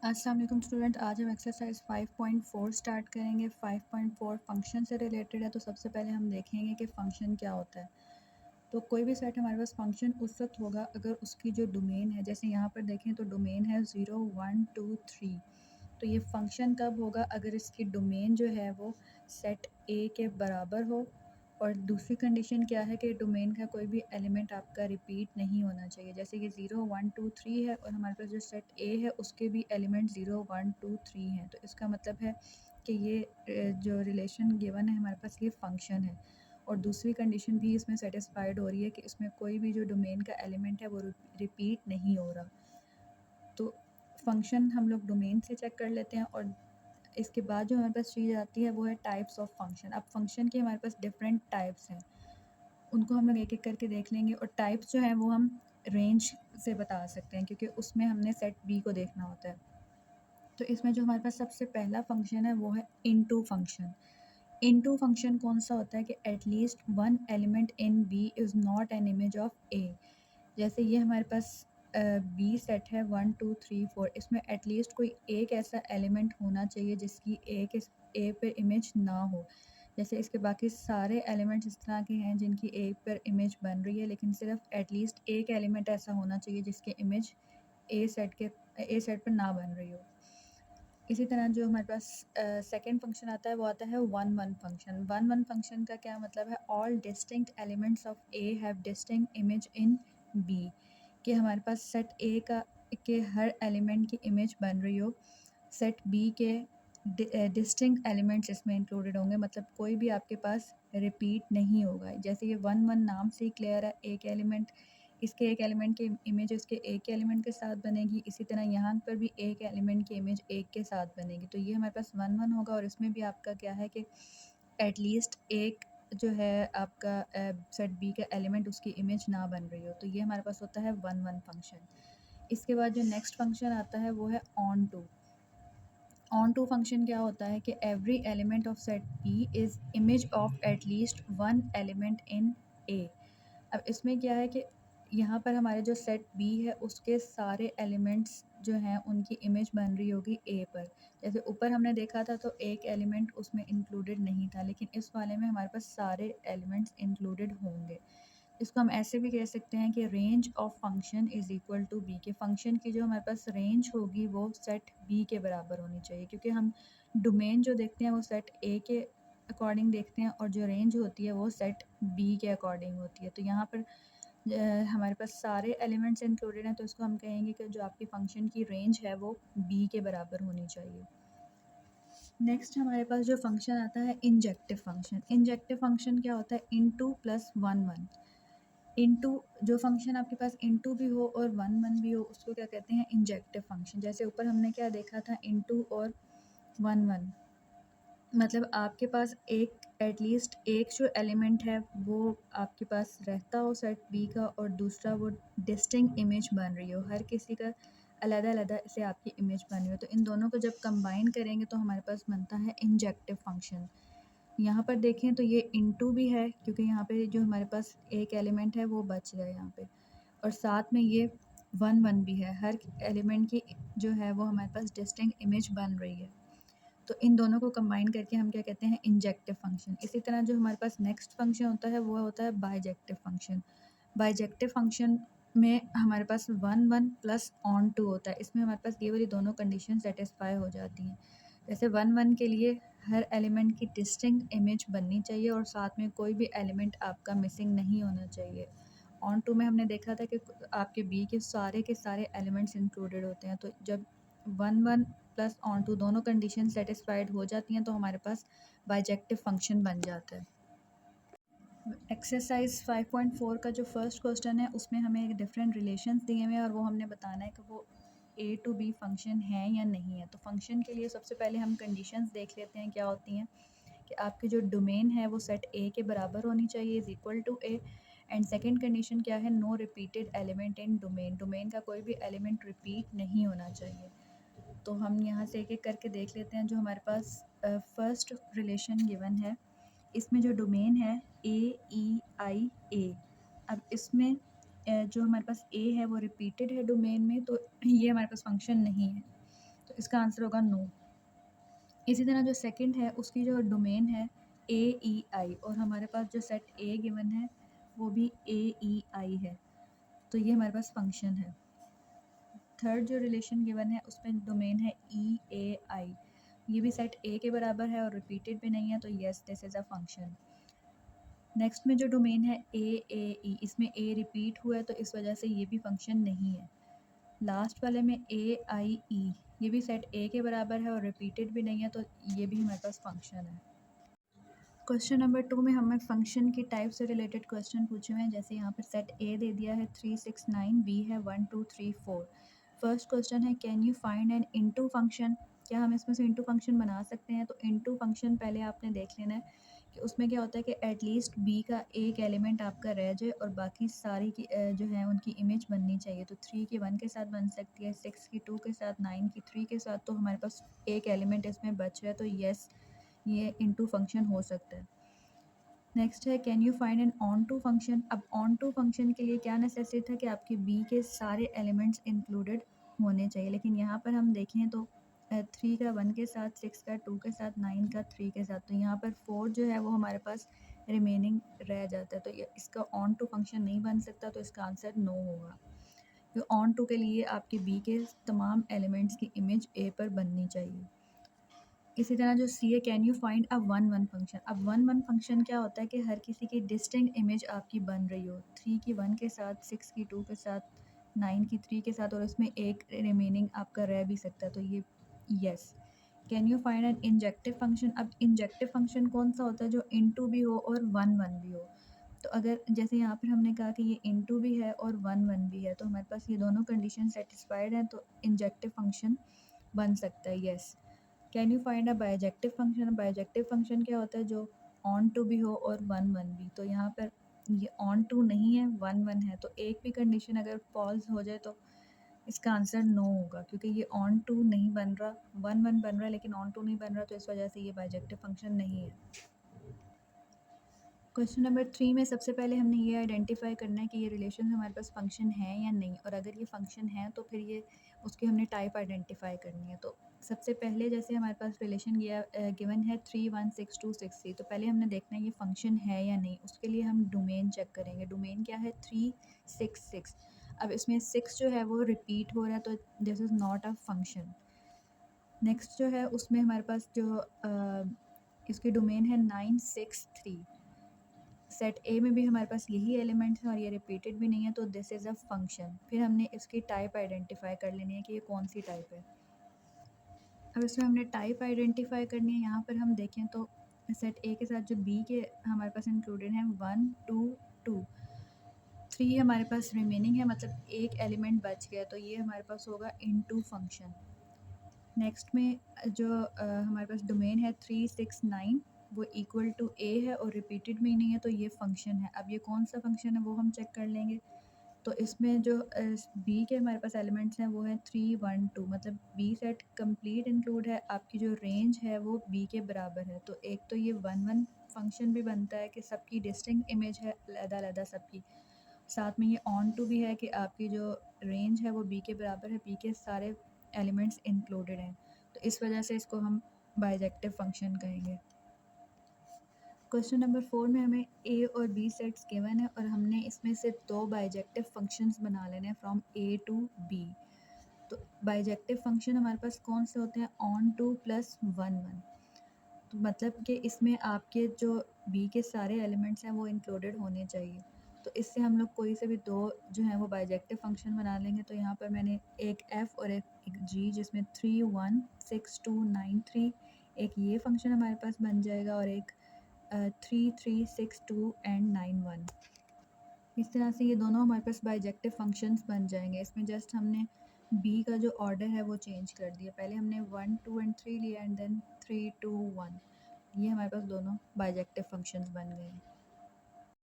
अस्सलाम वालेकुम स्टूडेंट। आज हम एक्सरसाइज 5.4 स्टार्ट करेंगे। 5.4 फंक्शन से रिलेटेड है। तो सबसे पहले हम देखेंगे कि फ़ंक्शन क्या होता है। तो कोई भी सेट हमारे पास फ़ंक्शन उस वक्त होगा अगर उसकी जो डोमेन है, जैसे यहाँ पर देखें तो डोमेन है 0 1 2 3। तो ये फ़ंक्शन कब होगा अगर इसकी डोमेन जो है वो सेट ए के बराबर हो। और दूसरी कंडीशन क्या है कि डोमेन का कोई भी एलिमेंट आपका रिपीट नहीं होना चाहिए। जैसे कि 0 1 2 3 है और हमारे पास जो सेट ए है उसके भी एलिमेंट 0 1 2 3 हैं। तो इसका मतलब है कि ये जो रिलेशन गिवन है हमारे पास ये फ़ंक्शन है। और दूसरी कंडीशन भी इसमें सेटिस्फाइड हो रही है कि इसमें कोई भी जो डोमेन का एलिमेंट है वो रिपीट नहीं हो रहा। तो फंक्शन हम लोग डोमेन से चेक कर लेते हैं। और इसके बाद जो हमारे पास चीज़ आती है वो है टाइप्स ऑफ फंक्शन। अब फंक्शन के हमारे पास डिफरेंट टाइप्स हैं, उनको हम लोग एक एक करके देख लेंगे। और टाइप्स जो हैं वो हम रेंज से बता सकते हैं क्योंकि उसमें हमने सेट बी को देखना होता है। तो इसमें जो हमारे पास सबसे पहला फंक्शन है वो है इनटू फंक्शन। इनटू फंक्शन कौन सा होता है कि at least one element in B is not an image of A. जैसे ये हमारे पास बी सेट है 1 2 3 4, इसमें एटलीस्ट कोई एक ऐसा एलिमेंट होना चाहिए जिसकी ए पर इमेज ना हो। जैसे इसके बाकी सारे एलिमेंट्स इस तरह के हैं जिनकी ए पर इमेज बन रही है, लेकिन सिर्फ एटलीस्ट एक एलिमेंट ऐसा होना चाहिए जिसकी इमेज ए सेट पर ना बन रही हो। इसी तरह जो हमारे पास सेकंड फंक्शन आता है वो आता है one one function. One one function का क्या मतलब है, all distinct elements of A have distinct image in B. कि हमारे पास सेट ए का के हर एलिमेंट की इमेज बन रही हो, सेट बी के डिस्टिंक्ट एलिमेंट्स इसमें इंक्लूडेड होंगे, मतलब कोई भी आपके पास रिपीट नहीं होगा। जैसे ये वन वन नाम से ही क्लियर है, एक एलिमेंट इसके एक एलिमेंट की इमेज उसके एक के एलिमेंट के साथ बनेगी, इसी तरह यहाँ पर भी एक एलिमेंट की इमेज एक के साथ बनेगी। तो ये हमारे पास वन वन होगा। और इसमें भी आपका क्या है कि एटलीस्ट एक जो है आपका सेट बी का एलिमेंट उसकी इमेज ना बन रही हो। तो ये हमारे पास होता है वन वन फंक्शन। इसके बाद जो नेक्स्ट फंक्शन आता है वो है onto. Onto function क्या होता है कि every element of set B is image of at least one element in A. अब इसमें क्या है कि यहाँ पर हमारे जो सेट बी है उसके सारे एलिमेंट्स जो हैं उनकी इमेज बन रही होगी ए पर। जैसे ऊपर हमने देखा था तो एक एलिमेंट उसमें इंक्लूडेड नहीं था, लेकिन इस वाले में हमारे पास सारे एलिमेंट्स इंक्लूडेड होंगे। इसको हम ऐसे भी कह सकते हैं कि range of function is equal to B. के फंक्शन की जो हमारे पास रेंज होगी वो सेट बी के बराबर होनी चाहिए, क्योंकि हम डोमेन जो देखते हैं वो सेट ए के अकॉर्डिंग देखते हैं और जो रेंज होती है वो सेट बी के अकॉर्डिंग होती है। तो यहाँ पर हमारे पास सारे एलिमेंट्स इंक्लूडेड हैं, तो इसको हम कहेंगे कि जो आपकी फ़ंक्शन की रेंज है वो बी के बराबर होनी चाहिए। नेक्स्ट हमारे पास जो फंक्शन आता है इंजेक्टिव फंक्शन। इंजेक्टिव फंक्शन क्या होता है, into plus one one. Into जो फंक्शन आपके पास इनटू भी हो और वन वन भी हो उसको क्या कहते हैं, इंजेक्टिव फंक्शन। जैसे ऊपर हमने क्या देखा था, इनटू और वन वन, मतलब आपके पास एक एटलीस्ट एक जो एलिमेंट है वो आपके पास रहता हो सेट बी का, और दूसरा वो डिस्टिंक्ट इमेज बन रही हो, हर किसी का अलग-अलग से आपकी इमेज बन रही हो। तो इन दोनों को जब कंबाइन करेंगे तो हमारे पास बनता है इंजेक्टिव फंक्शन। यहाँ पर देखें तो ये इनटू भी है क्योंकि यहाँ पे जो हमारे पास एक एलिमेंट है वो बच गया यहाँ पे, और साथ में ये वन वन भी है, हर एलिमेंट की जो है वो हमारे पास डिस्टिंक्ट इमेज बन रही है। तो इन दोनों को कंबाइन करके हम क्या कहते हैं, इंजेक्टिव फंक्शन। इसी तरह जो हमारे पास नेक्स्ट फंक्शन होता है वो होता है बाइजेक्टिव फंक्शन। बाइजेक्टिव फंक्शन में हमारे पास one one plus onto होता है। इसमें हमारे पास ये वाली दोनों कंडीशन सेटिस्फाई हो जाती हैं। जैसे वन वन के लिए हर एलिमेंट की डिस्टिंक्ट इमेज बननी चाहिए और साथ में कोई भी एलिमेंट आपका मिसिंग नहीं होना चाहिए। ऑन टू में हमने देखा था कि आपके बी के सारे एलिमेंट्स इंक्लूडेड होते हैं। तो जब one one plus onto दोनों कंडीशन सेटिस्फाइड हो जाती हैं तो हमारे पास बाइजेक्टिव फंक्शन बन जाता है। एक्सरसाइज 5.4 का जो फर्स्ट क्वेश्चन है उसमें हमें डिफरेंट रिलेशंस दिए हुए हैं और वो हमने बताना है कि वो ए टू बी फंक्शन है या नहीं है। तो फंक्शन के लिए सबसे पहले हम कंडीशंस देख लेते हैं क्या होती हैं, कि आपकी जो डोमेन है वो सेट ए के बराबर होनी चाहिए, is equal to A. And second condition क्या है, no repeated element in domain. Domain का कोई भी एलिमेंट रिपीट नहीं होना चाहिए। तो हम यहाँ से एक एक करके देख लेते हैं। जो हमारे पास फर्स्ट रिलेशन गिवन है, इसमें जो डोमेन है ए अब इसमें जो हमारे पास ए है वो रिपीटेड है डोमेन में, तो ये हमारे पास फंक्शन नहीं है। तो इसका आंसर होगा नो। इसी तरह जो सेकंड है उसकी जो डोमेन है ए ई आई, और हमारे पास जो सेट ए गिवन है वो भी ए ई आई है, तो ये हमारे पास फंक्शन है। थर्ड जो रिलेशन गिवन है उसमें डोमेन है ई ए आई, ये भी सेट ए के बराबर है और रिपीटेड भी नहीं है, तो yes this is a function. Next में जो डोमेन है ए ई, इसमें ए रिपीट हुआ है तो इस वजह से ये भी फंक्शन नहीं है। लास्ट वाले में ए आई ई, ये भी सेट ए के बराबर है और रिपीटेड भी नहीं है, तो ये भी हमारे पास फंक्शन है। क्वेश्चन नंबर 2 में हमें फंक्शन की टाइप से रिलेटेड क्वेश्चन पूछे हुए हैं। जैसे यहाँ पर सेट ए दे दिया है 3 6 9, बी है 1 2 3 4। फर्स्ट क्वेश्चन है can you find an into function, क्या हम इसमें से इनटू फंक्शन बना सकते हैं? तो इनटू फंक्शन पहले आपने देख लेना है कि उसमें क्या होता है कि एटलीस्ट बी का एक एलिमेंट आपका रह जाए और बाकी सारी की जो है उनकी इमेज बननी चाहिए। तो 3 की 1 के साथ बन सकती है, 6 की 2 के साथ, 9 की 3 के साथ, तो हमारे पास एक एलिमेंट इसमें बच रहा है, तो येस ये इनटू फंक्शन हो सकता है। नेक्स्ट है can you find an onto function. अब ऑन टू फंक्शन के लिए क्या नेसेसिटी था कि आपके बी के सारे एलिमेंट्स इंक्लूडेड होने चाहिए, लेकिन यहाँ पर हम देखें तो 3 का 1 के साथ, 6 का 2 के साथ, 9 का 3 के साथ, तो यहाँ पर 4 जो है वो हमारे पास रिमेनिंग रह जाता है, तो ये इसका ऑन टू फंक्शन नहीं बन सकता, तो इसका आंसर नो होगा। तो ऑन टू के लिए आपके बी के तमाम एलिमेंट्स की इमेज ए पर बननी चाहिए। इसी तरह जो सी है can you find a one one function. अब वन वन फंक्शन क्या होता है कि हर किसी की डिस्टिंक्ट इमेज आपकी बन रही हो, 3 की 1 के साथ, 6 की 2 के साथ, 9 की 3 के साथ, और उसमें एक रिमेनिंग आपका रह भी सकता है, तो ये yes. Can you find an injective function. अब इंजेक्टिव फंक्शन कौन सा होता है? जो इनटू भी हो और वन वन भी हो। तो अगर जैसे यहाँ पर हमने कहा कि ये इनटू भी है और वन वन भी है, तो हमारे पास ये दोनों कंडीशन सेटिस्फाइड हैं, तो इंजेक्टिव फंक्शन बन सकता है, yes. Can you find a bijective function. Bijective function क्या होता है? जो ऑन टू भी हो और वन वन भी, तो यहाँ पर ये ऑन टू नहीं है, वन वन है, तो एक भी कंडीशन अगर फॉल्स हो जाए तो इसका आंसर नो होगा, क्योंकि ये ऑन टू नहीं बन रहा, वन वन बन रहा है लेकिन ऑन टू नहीं बन रहा, तो इस वजह से ये बायजेक्टिव फंक्शन नहीं है। क्वेश्चन नंबर 3 में सबसे पहले हमने ये आइडेंटिफाई करना है कि ये रिलेशन हमारे पास फंक्शन है या नहीं, और अगर ये फंक्शन है तो फिर ये उसकी हमने टाइप आइडेंटिफाई करनी है। तो सबसे पहले जैसे हमारे पास रिलेशन गिवन है 3 1 6 2 6 3, तो पहले हमने देखना है ये फंक्शन है या नहीं, उसके लिए हम डोमेन चेक करेंगे। डोमेन क्या है? 3 6 6। अब इसमें 6 जो है वो रिपीट हो रहा है, तो this is not a function. Next जो है उसमें हमारे पास जो इसकी डोमेन है 9 6 3, सेट ए में भी हमारे पास यही एलिमेंट्स हैं और ये रिपीटेड भी नहीं है, तो दिस इज़ अ फंक्शन। फिर हमने इसकी टाइप आइडेंटिफाई कर लेनी है कि ये कौन सी टाइप है। अब इसमें हमने टाइप आइडेंटिफाई करनी है। यहाँ पर हम देखें तो सेट ए के साथ जो बी के हमारे पास इंक्लूडेड हैं 1 2 2, 3 हमारे पास रिमेनिंग है, मतलब एक एलिमेंट बच गया, तो ये हमारे पास होगा इनटू फंक्शन। नेक्स्ट में जो हमारे पास डोमेन है 3 6 9, वो इक्वल टू ए है और रिपीटेड में ही नहीं है, तो ये फंक्शन है। अब ये कौन सा फंक्शन है वो हम चेक कर लेंगे। तो इसमें जो बी के हमारे पास एलिमेंट्स हैं वो है 3 1 2, मतलब बी सेट कंप्लीट इंक्लूड है, आपकी जो रेंज है वो बी के बराबर है, तो एक तो ये वन वन फंक्शन भी बनता है कि सबकी डिस्टिंक्ट इमेज है अलग अलग सबकी, साथ में ये ऑन टू भी है कि आपकी जो रेंज है वो बी के बराबर है, बी के सारे एलिमेंट्स इंक्लूडेड हैं, तो इस वजह से इसको हम बाइजेक्टिव फंक्शन कहेंगे। क्वेश्चन नंबर 4 में हमें ए और बी सेट्स गिवन है और हमने इसमें से दो बाइजेक्टिव फंक्शंस बना लेने हैं फ्रॉम ए टू बी। तो बाइजेक्टिव फंक्शन हमारे पास कौन से होते हैं? On two plus one one, तो मतलब कि इसमें आपके जो बी के सारे एलिमेंट्स हैं वो इंक्लूडेड होने चाहिए, तो इससे हम लोग कोई से भी दो जो हैं वो बाइजेक्टिव फंक्शन बना लेंगे। तो यहाँ पर मैंने एक एफ़ और एक जी, जिसमें 3 1 6 2 9 3, एक ये फंक्शन हमारे पास बन जाएगा, और एक 3 3 6 2 एंड 9 1। इस तरह से ये दोनों हमारे पास बाइजेक्टिव फंक्शंस बन जाएंगे। इसमें जस्ट हमने बी का जो ऑर्डर है वो चेंज कर दिया, पहले हमने 1 2 एंड 3 लिया एंड देन 3 2 1, ये हमारे पास दोनों बाइजेक्टिव फंक्शंस बन गए।